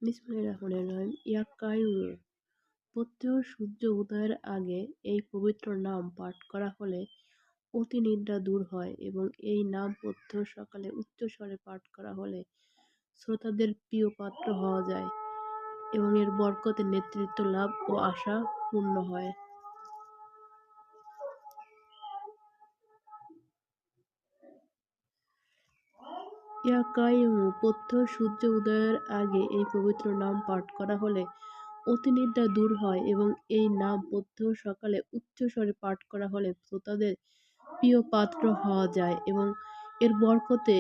বিসমিল্লাহির রহমানির রহিম। ইয়া কাইয়ুম। প্রত্যহ সূর্য উদয়ের আগে এই পবিত্র নাম পাঠ করা হলে অতি নিদ্রা দূর হয় এবং এই নাম প্রত্যহ সকালে উচ্চস্বরে পাঠ করা হলে শ্রোতাদের প্রিয় পাত্র হওয়া যায় এবং এর বরকতে নেতৃত্ব লাভ ও আশা পূর্ণ হয়। ইয়া কাইয়ুম। প্রত্যহ সূর্য উদয়ের আগে এই পবিত্র নাম পাঠ করা হলে অতিনিদ্রা দূর হয় এবং এই নাম প্রত্যহ সকালে উচ্চস্বরে পাঠ করা হলে শ্রোতাদের প্রিয় পাত্র হওয়া যায় এবং এর বরকতে